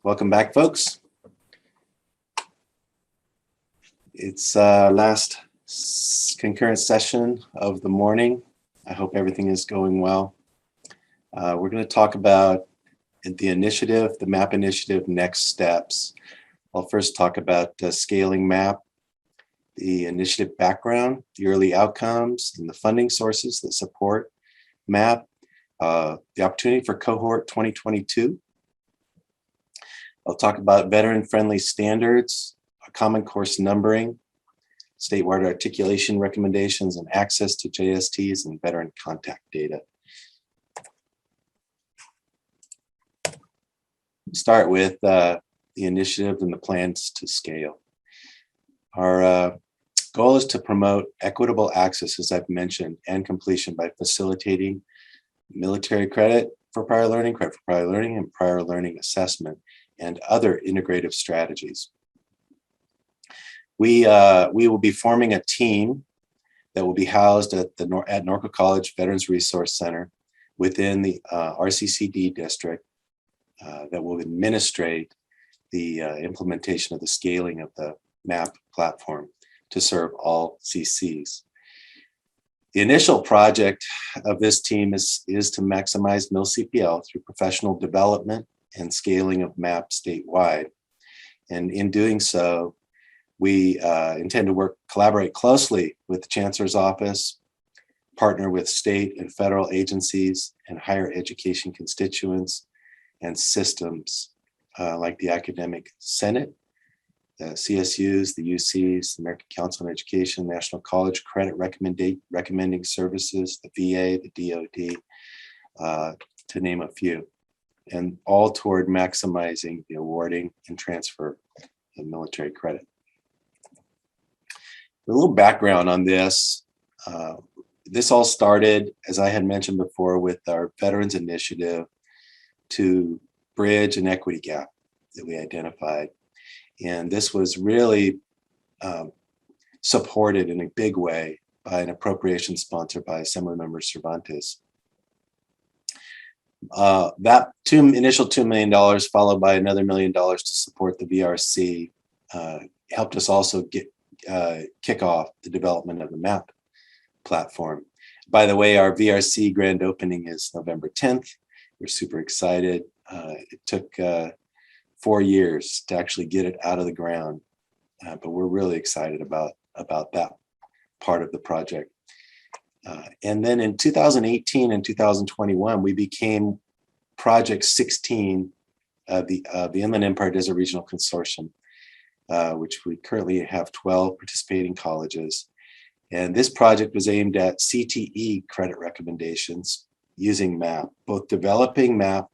Welcome back, folks. It's last concurrent session of the morning. I hope everything is going well. We're going to talk about the initiative, the MAP initiative, next steps. I'll first talk about scaling MAP, the initiative background, the early outcomes, and the funding sources that support MAP, the opportunity for cohort 2022. I'll talk about veteran-friendly standards, common course numbering, statewide articulation recommendations, and access to JSTs and veteran contact data. Start with the initiative and the plans to scale. Our goal is to promote equitable access, as I've mentioned, and completion by facilitating military credit for prior learning, and prior learning assessment, and other integrative strategies. We will be forming a team that will be housed at Norco College Veterans Resource Center within the RCCD district that will administrate the implementation of the scaling of the MAP platform to serve all CCs. The initial project of this team is to maximize MilCPL through professional development and scaling of MAP statewide. And in doing so, we intend to collaborate closely with the Chancellor's Office, partner with state and federal agencies and higher education constituents and systems like the Academic Senate, the CSUs, the UCs, the American Council on Education, National College Credit Recommending Services, the VA, the DoD, to name a few, and all toward maximizing the awarding and transfer of military credit. A little background on this. This all started, as I had mentioned before, with our Veterans Initiative to bridge an equity gap that we identified. And this was really supported in a big way by an appropriation sponsored by Assemblymember Cervantes. That initial $2 million, followed by another $1 million to support the VRC, helped us also kick off the development of the MAP platform. By the way, our VRC grand opening is November 10th. We're super excited. It took 4 years to actually get it out of the ground, but we're really excited about that part of the project. And then in 2018 and 2021, we became Project 16 of the Inland Empire Desert Regional Consortium, which we currently have 12 participating colleges. And this project was aimed at CTE credit recommendations using MAP, both developing MAP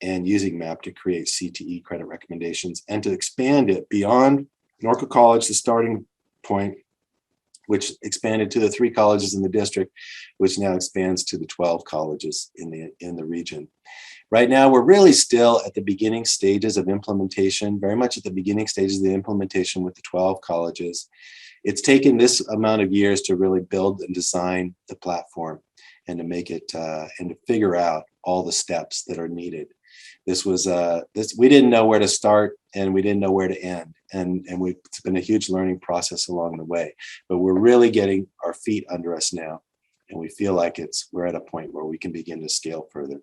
and using MAP to create CTE credit recommendations and to expand it beyond Norco College, the starting point, which expanded to the 3 colleges in the district, which now expands to the 12 colleges in the region. Right now, we're really still at the beginning stages of implementation, very much at the beginning stages of the implementation with the 12 colleges. It's taken this amount of years to really build and design the platform and to make it and to figure out all the steps that are needed. This was we didn't know where to start and we didn't know where to end, and it's been a huge learning process along the way. But we're really getting our feet under us now, and we feel like we're at a point where we can begin to scale further.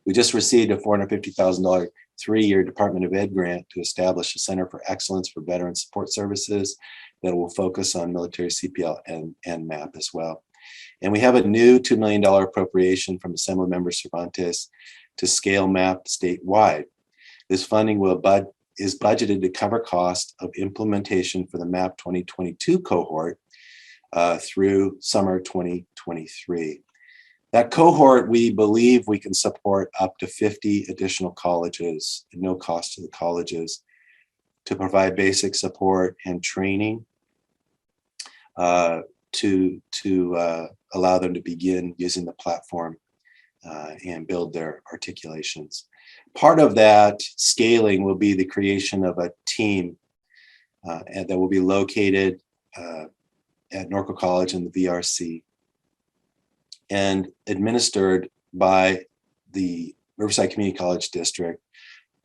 We just received a $450,000 3-year Department of Ed grant to establish a Center for Excellence for Veteran Support Services that will focus on military CPL and MAP as well. And we have a new $2 million appropriation from Assemblymember Cervantes to scale MAP statewide. This funding is budgeted to cover cost of implementation for the MAP 2022 cohort through summer 2023. That cohort, we believe we can support up to 50 additional colleges at no cost to the colleges to provide basic support and training to allow them to begin using the platform and build their articulations. Part of that scaling will be the creation of a team that will be located at Norco College and the VRC and administered by the Riverside Community College District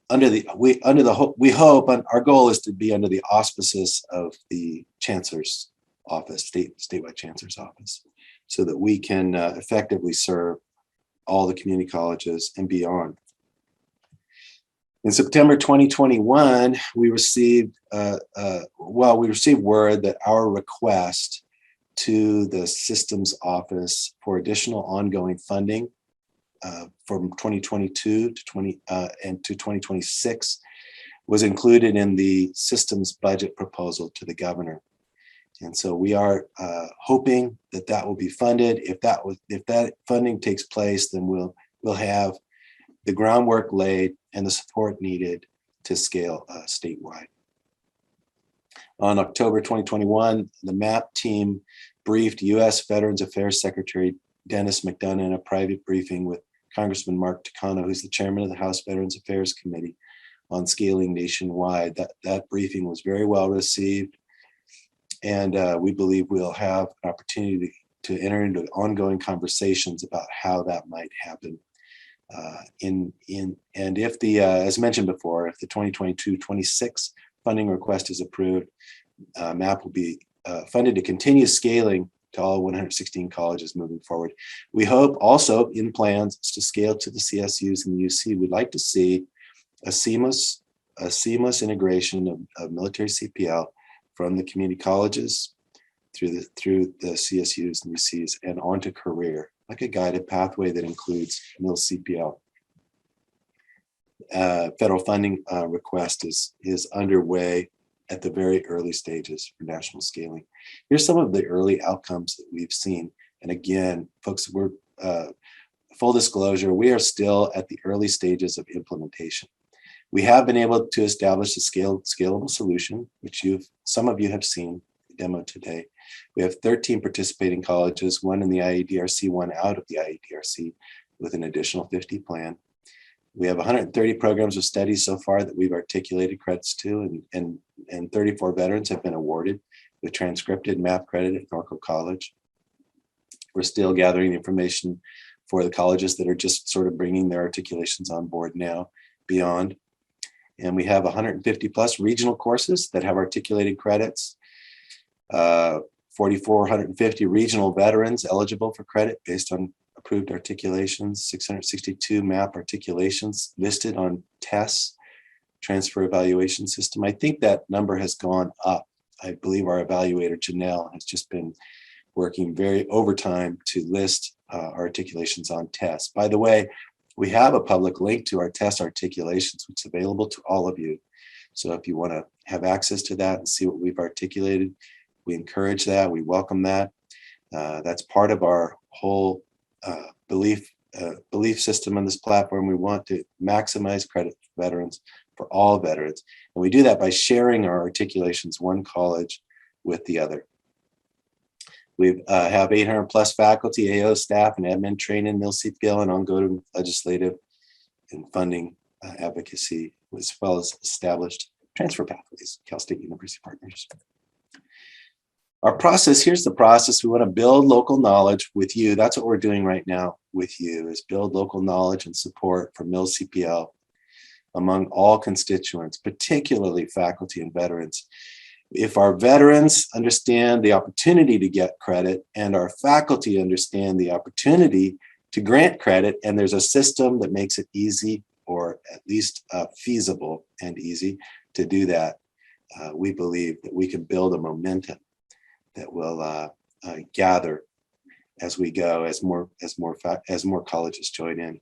we hope, and our goal is to be under the auspices of the Chancellor's office, statewide Chancellor's office, so that we can effectively serve all the community colleges and beyond. In September 2021, we received word that our request to the systems office for additional ongoing funding from 2022 to 2026 was included in the systems budget proposal to the governor. And so we are hoping that that will be funded. If that funding takes place, then we'll have the groundwork laid and the support needed to scale statewide. On October 2021, the MAP team briefed U.S. Veterans Affairs Secretary Dennis McDonough in a private briefing with Congressman Mark Takano, who's the chairman of the House Veterans Affairs Committee, on scaling nationwide. That briefing was very well received, and we believe we'll have an opportunity to enter into ongoing conversations about how that might happen. And if the, as mentioned before, if the 2022-26 funding request is approved, MAP will be funded to continue scaling to all 116 colleges moving forward. We hope also in plans to scale to the CSUs and the UC. We'd like to see a seamless integration of military CPL from the community colleges through the CSUs and UCs and onto career, like a guided pathway that includes MilCPL. Federal funding request is underway at the very early stages for national scaling. Here's some of the early outcomes that we've seen. And again, folks, we're full disclosure, we are still at the early stages of implementation. We have been able to establish a scalable solution, which some of you have seen demoed today. We have 13 participating colleges, one in the IEDRC, one out of the IEDRC, with an additional 50 planned. We have 130 programs of study so far that we've articulated credits to, and 34 veterans have been awarded with transcripted MAP credit at Norco College. We're still gathering information for the colleges that are just sort of bringing their articulations on board now, beyond. And we have 150 plus regional courses that have articulated credits, 4,450 regional veterans eligible for credit based on approved articulations, 662 MAP articulations listed on TESS, Transfer Evaluation System. I think that number has gone up. I believe our evaluator, Janelle, has just been working very overtime to list articulations on TESS. By the way, we have a public link to our TESS articulations, which is available to all of you. So if you want to have access to that and see what we've articulated, we encourage that, we welcome that. That's part of our whole belief system on this platform. We want to maximize credit for veterans, for all veterans. And we do that by sharing our articulations one college with the other. We have 800 plus faculty, AO staff, and admin trained in MilCPL and ongoing legislative and funding advocacy, as well as established transfer pathways, Cal State University partners. Our process, here's the process. We want to build local knowledge with you. That's what we're doing right now with you, is build local knowledge and support for MilCPL among all constituents, particularly faculty and veterans. If our veterans understand the opportunity to get credit and our faculty understand the opportunity to grant credit, and there's a system that makes it easy, or at least feasible and easy to do that, we believe that we can build a momentum that will gather as we go, as more colleges join in.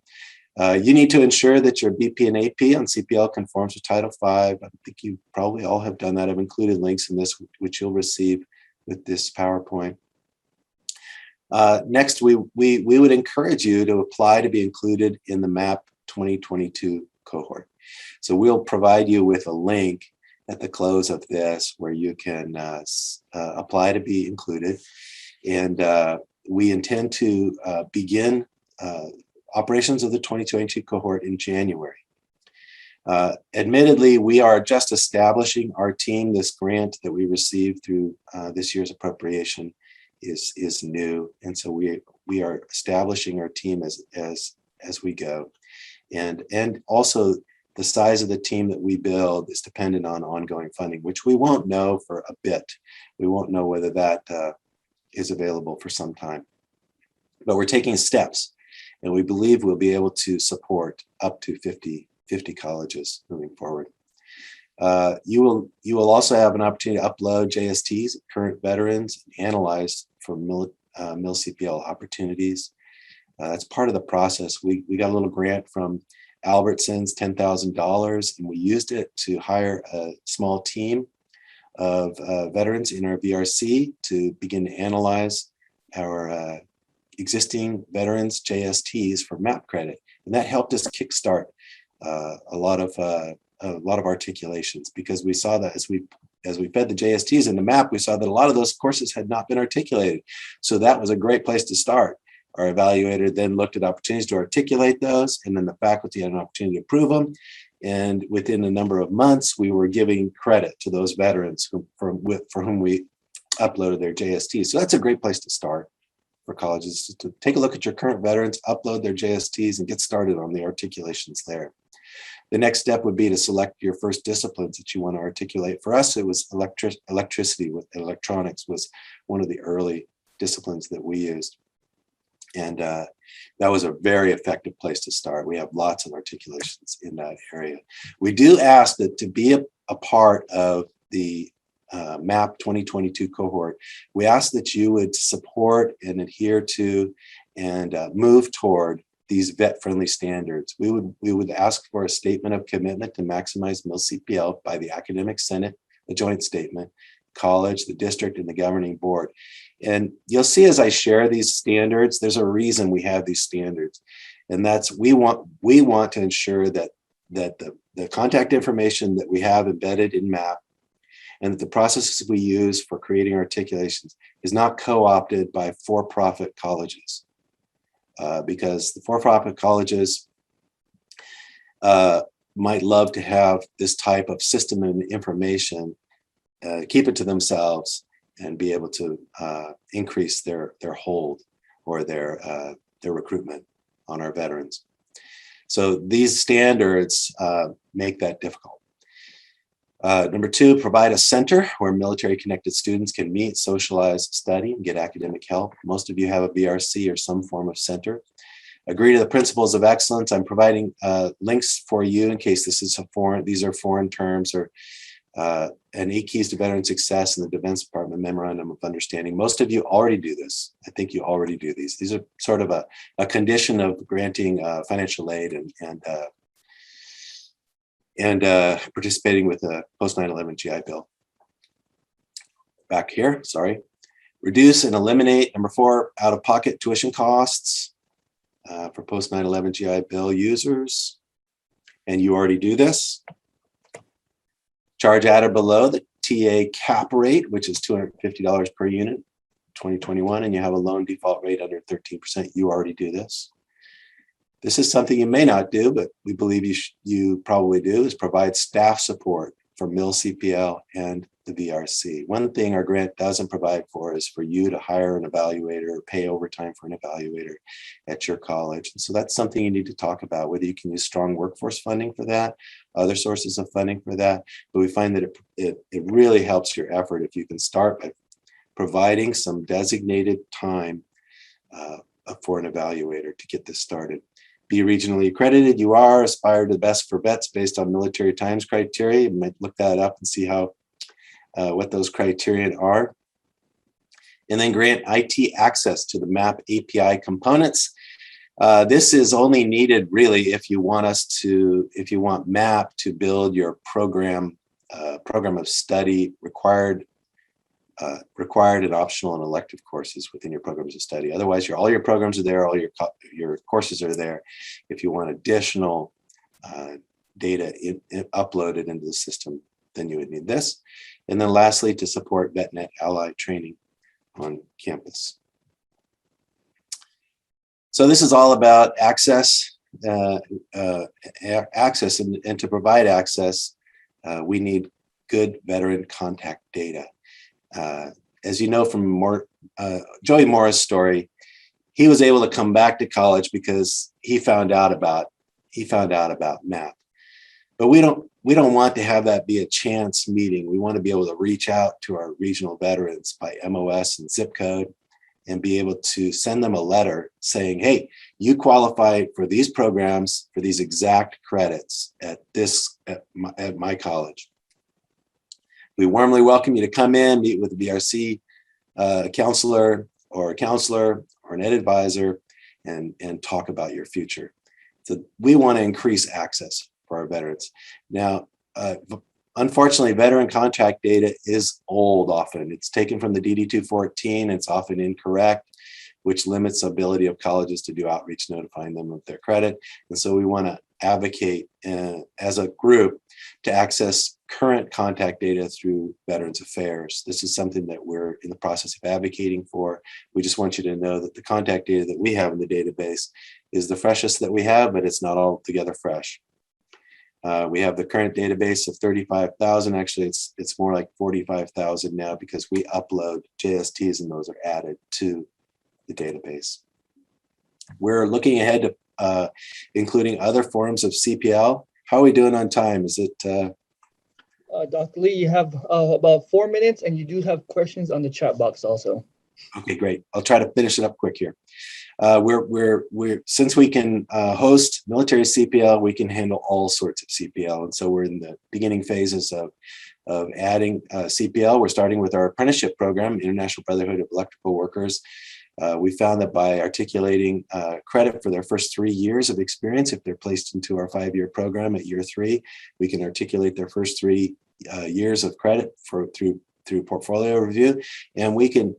You need to ensure that your BP and AP on CPL conforms with Title V. I think you probably all have done that. I've included links in this, which you'll receive with this PowerPoint. Next, we would encourage you to apply to be included in the MAP 2022 cohort. So we'll provide you with a link at the close of this where you can apply to be included. And we intend to begin operations of the 2022 cohort in January. Admittedly, we are just establishing our team. This grant that we received through this year's appropriation is new, and so we are establishing our team as we go, and also the size of the team that we build is dependent on ongoing funding, which we won't know for a bit. We won't know whether that is available for some time. But we're taking steps, and we believe we'll be able to support up to 50 colleges moving forward. You will also have an opportunity to upload JSTs of current veterans and analyze for MilCPL opportunities. That's part of the process. We got a little grant from Albertsons, $10,000, and we used it to hire a small team of veterans in our VRC to begin to analyze our existing veterans JSTs for MAP credit, and that helped us kickstart a lot of articulations, because we saw that as we fed the JSTs in the MAP, we saw that a lot of those courses had not been articulated. So that was a great place to start. Our evaluator then looked at opportunities to articulate those, and then the faculty had an opportunity to approve them. And within a number of months, we were giving credit to those veterans for whom we uploaded their JSTs. So that's a great place to start for colleges, to take a look at your current veterans, upload their JSTs, and get started on the articulations there. The next step would be to select your first disciplines that you want to articulate. For us, it was electricity with electronics was one of the early disciplines that we used. And that was a very effective place to start. We have lots of articulations in that area. We do ask that to be a part of the MAP 2022 cohort, we ask that you would support and adhere to and move toward these vet-friendly standards. We would ask for a statement of commitment to maximize MilCPL by the Academic Senate, a joint statement, college, the district, and the governing board. And you'll see as I share these standards, there's a reason we have these standards. And that's we want to ensure that the contact information that we have embedded in MAP and that the processes we use for creating articulations is not co-opted by for-profit colleges. Because the for-profit colleges might love to have this type of system and information, keep it to themselves, and be able to increase their hold or their recruitment on our veterans. So these standards make that difficult. Number two, provide a center where military-connected students can meet, socialize, study, and get academic help. Most of you have a VRC or some form of center. Agree to the principles of excellence. I'm providing links for you in case these are foreign terms, or and 8 Keys to Veteran Success in the Defense Department Memorandum of Understanding. Most of you already do this. I think you already do these. These are sort of a condition of granting financial aid and participating with the post 9/11 GI Bill. Back here, sorry. Reduce and eliminate, number 4, out-of-pocket tuition costs for post 9/11 GI Bill users. And you already do this. Charge at or below the TA cap rate, which is $250 per unit, 2021, and you have a loan default rate under 13%. You already do this. This is something you may not do, but we believe you probably do, is provide staff support for MilCPL and the VRC. One thing our grant doesn't provide for is for you to hire an evaluator or pay overtime for an evaluator at your college. And so that's something you need to talk about, whether you can use strong workforce funding for that, other sources of funding for that. But we find that it really helps your effort if you can start by providing some designated time for an evaluator to get this started. Be regionally accredited. You are. Aspire to the best for vets based on military times criteria. You might look that up and see how what those criteria are. And then grant IT access to the MAP API components. This is only needed really if you want MAP to build your program of study required and optional and elective courses within your programs of study. Otherwise, all your programs are there, all your courses are there. If you want additional data uploaded into the system, then you would need this. And then lastly, to support VetNet Ally training on campus. So this is all about access, and to provide access, we need good veteran contact data. As you know from Joey Morris' story, he was able to come back to college because he found out about MAP. But we don't want to have that be a chance meeting. We want to be able to reach out to our regional veterans by MOS and zip code and be able to send them a letter saying, hey, you qualify for these programs for these exact credits at my college. We warmly welcome you to come in, meet with the BRC counselor or an ed advisor and talk about your future. So we want to increase access for our veterans. Now, unfortunately, veteran contact data is old often. It's taken from the DD-214. It's often incorrect, which limits the ability of colleges to do outreach notifying them of their credit. And so we want to advocate as a group to access current contact data through Veterans Affairs. This is something that we're in the process of advocating for. We just want you to know that the contact data that we have in the database is the freshest that we have, but it's not altogether fresh. We have the current database of 35,000. Actually, it's more like 45,000 now because we upload JSTs and those are added to the database. We're looking ahead to including other forms of CPL. How are we doing on time? Is it? Dr. Lee, you have about 4 minutes, and you do have questions on the chat box also. Okay, great. I'll try to finish it up quick here. We're since we can host military CPL, we can handle all sorts of CPL, and so we're in the beginning phases of adding CPL. We're starting with our apprenticeship program, International Brotherhood of Electrical Workers. We found that by articulating credit for their first 3 years of experience, if they're placed into our 5-year program at year 3, we can articulate their first 3 years of credit through portfolio review, and we can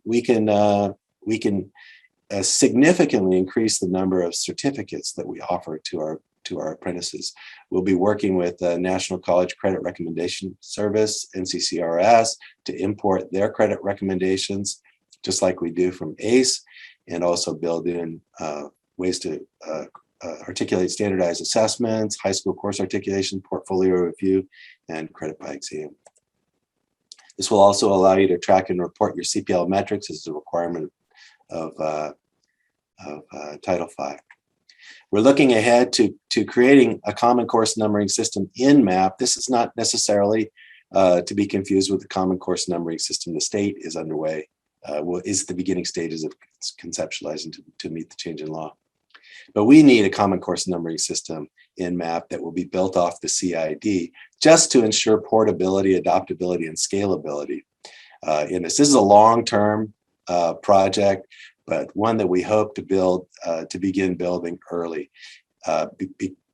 significantly increase the number of certificates that we offer to our apprentices. We'll be working with the National College Credit Recommendation Service, NCCRS, to import their credit recommendations, just like we do from ACE, and also build in ways to articulate standardized assessments, high school course articulation, portfolio review, and credit by exam. This will also allow you to track and report your CPL metrics as a requirement of Title V. We're looking ahead to creating a common course numbering system in MAP. This is not necessarily to be confused with the common course numbering system the state is underway. Is the beginning stages of conceptualizing to meet the change in law. But we need a common course numbering system in MAP that will be built off the CID just to ensure portability, adoptability, and scalability. This is a long-term project, but one that we hope to begin building early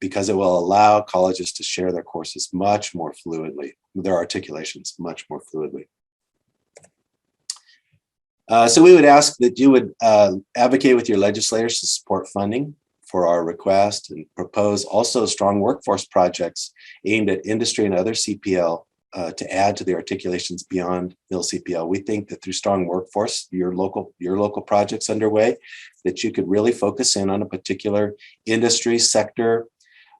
because it will allow colleges to share their courses much more fluidly, their articulations much more fluidly. So we would ask that you would advocate with your legislators to support funding for our request and propose also strong workforce projects aimed at industry and other CPL to add to the articulations beyond MilCPL. We think that through strong workforce, your local projects underway, that you could really focus in on a particular industry sector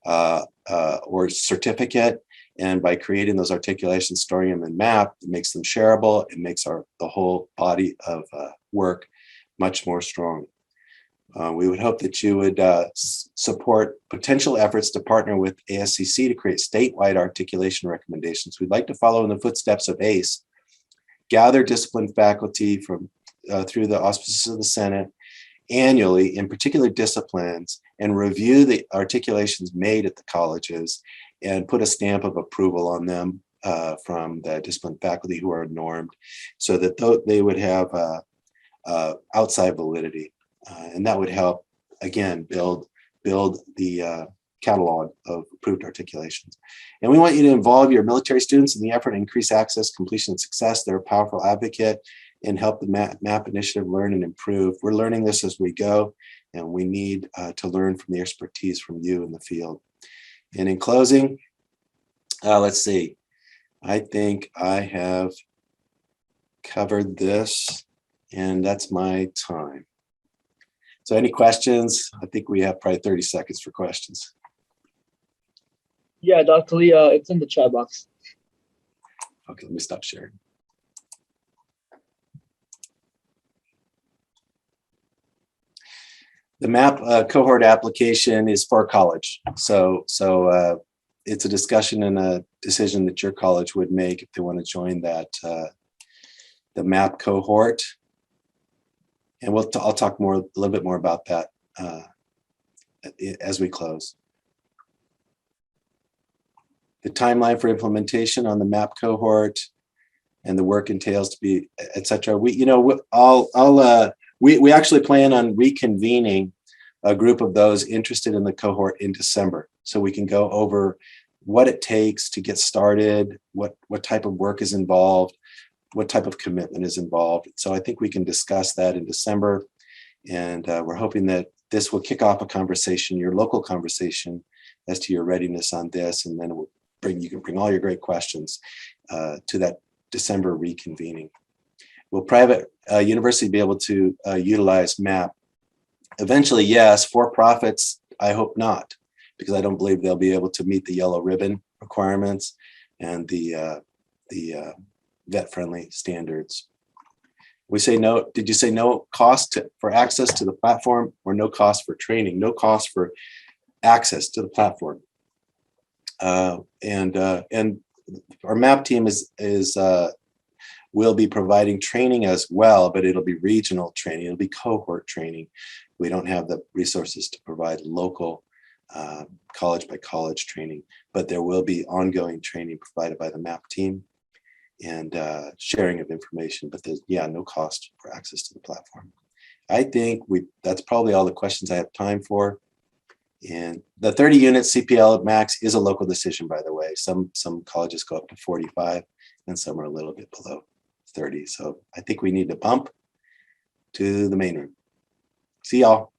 or certificate. And by creating those articulations, storing them in MAP, it makes them shareable. It makes the whole body of work much more strong. We would hope that you would support potential efforts to partner with ASCC to create statewide articulation recommendations. We'd like to follow in the footsteps of ACE, gather disciplined faculty from through the auspices of the Senate annually in particular disciplines and review the articulations made at the colleges and put a stamp of approval on them from the disciplined faculty who are normed so that they would have outside validity. And that would help, again, build the catalog of approved articulations. And we want you to involve your military students in the effort to increase access, completion, and success. They're a powerful advocate and help the MAP initiative learn and improve. We're learning this as we go, and we need to learn from the expertise from you in the field. And in closing, let's see. I think I have covered this, and that's my time. So any questions? I think we have probably 30 seconds for questions. Yeah, Dr. Lee, it's in the chat box. Okay, let me stop sharing. The MAP cohort application is for college. So it's a discussion and a decision that your college would make if they want to join that the MAP cohort. And I'll talk a little bit more about that as we close. The timeline for implementation on the MAP cohort and the work entails to be, etc. We actually plan on reconvening a group of those interested in the cohort in December, so we can go over what it takes to get started, what type of work is involved, what type of commitment is involved. So I think we can discuss that in December, and we're hoping that this will kick off a conversation, your local conversation, as to your readiness on this, and then it will you can bring all your great questions to that December reconvening. Will private university be able to utilize MAP? Eventually, yes. For-profits, I hope not, because I don't believe they'll be able to meet the yellow ribbon requirements and the vet-friendly standards. We say no. Did you say no cost for access to the platform, or no cost for training? No cost for access to the platform. And our MAP team will be providing training as well, but it'll be regional training. It'll be cohort training. We don't have the resources to provide local college by college training, but there will be ongoing training provided by the MAP team and sharing of information. But there's no cost for access to the platform. I think that's probably all the questions I have time for. And the 30 unit CPL max is a local decision, by the way. Some colleges go up to 45 and some are a little bit below 30. So I think we need to bump to the main room. See y'all.